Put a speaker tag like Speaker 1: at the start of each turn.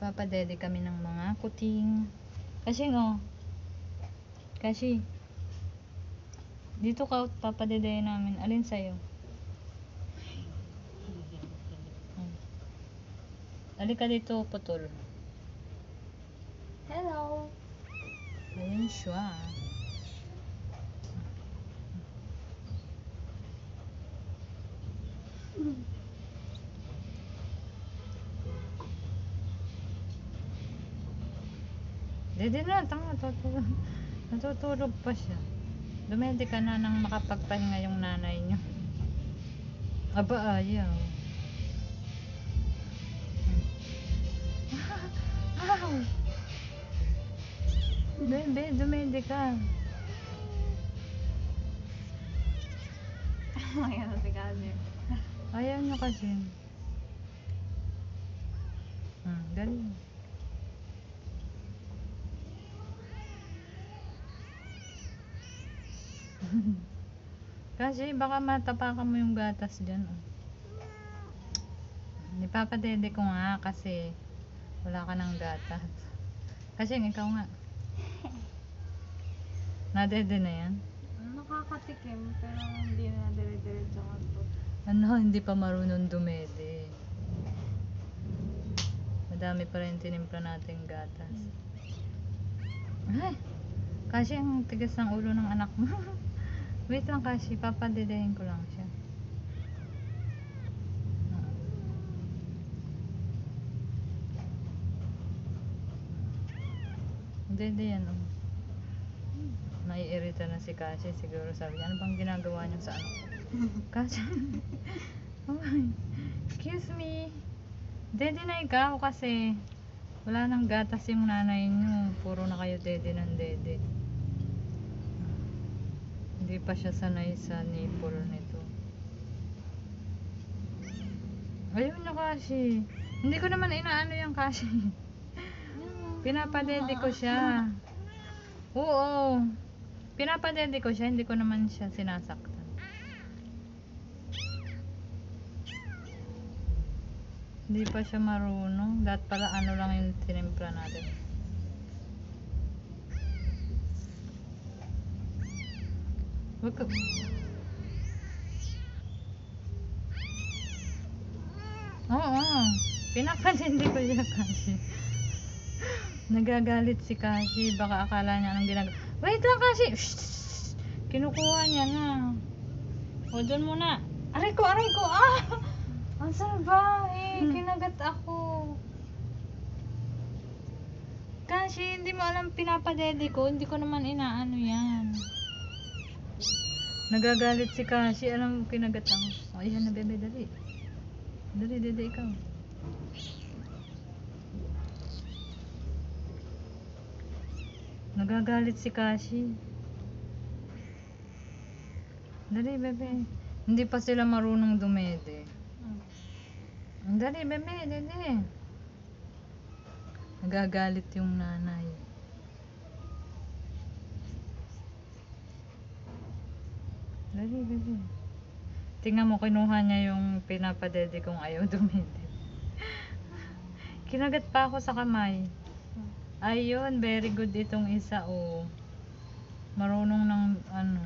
Speaker 1: Papadede kami ng mga kuting. Kasi oh. Kasi dito ka papadede namin. Alin sa'yo? Halika dito, putol.
Speaker 2: Hello.
Speaker 1: Ayun siya. Dede na, tanga, natutulog pa siya. Dumede ka na nang makapagpahinga yung nanay niyo. Aba, ayaw. Ow! Bebe, dumede ka.
Speaker 2: Ayan, si Kadir.
Speaker 1: Ayaw niyo kasi. Dali. Kasi baka matapakan mo yung gatas dyan. Oh. Ipapadede ko nga kasi wala ka ng gatas. Kasi ikaw nga. Nadede na yan?
Speaker 2: Nakakatikim, pero hindi na dire-diretso ka to.
Speaker 1: Ano, hindi pa marunong dumede. Madami pa rin tinimpla nating gatas. Ay! Kasi ang tigas ng ulo ng anak mo. Wait lang kasi, papadedehin ko lang siya. Dede yan oh. Naiirita na si Kasi, siguro sabi niya, ano bang ginagawa niyo sa ano? Kasi, oh, excuse me. Dede na ikaw kasi wala nang gatas yung nanay niyo. Puro na kayo dede ng dede. Hindi pa siya sanay sa nipple nito. Ayun na kasi. Hindi ko naman inaano yung kasi. Pinapadede ko siya. Oo. Pinapadede ko siya, hindi ko naman siya sinasaktan. Hindi pa siya marunong. Dapat pala ano lang yung tinimpla natin. Wag ka. Oo. Pinapadede ko siya kasi. Nagagalit si Kashi. Baka akala niya anong ginagawa. Wait lang Kashi. Shhh. Kinukuha niya na. O doon muna. Aray ko, aray ko. Ah! Ang salbahe. Kinagat ako. Kashi, hindi mo alam pinapadede ko. Hindi ko naman inaano yan. Nagagalit si Kashi. Alam mo kinagat ako. O ayan na bebe, dali. Dali, dede ikaw. Nagagalit si Kashi. Dali, bebe. Hindi pa sila marunong dumede. Dali, bebe. Dali. Nagagalit yung nanay. Dali, bebe. Tingnan mo, kinuha niya yung pinapadede kong ayaw dumede. Kinagat pa ako sa kamay. Ayun, very good itong isa, oh. Marunong ng ano.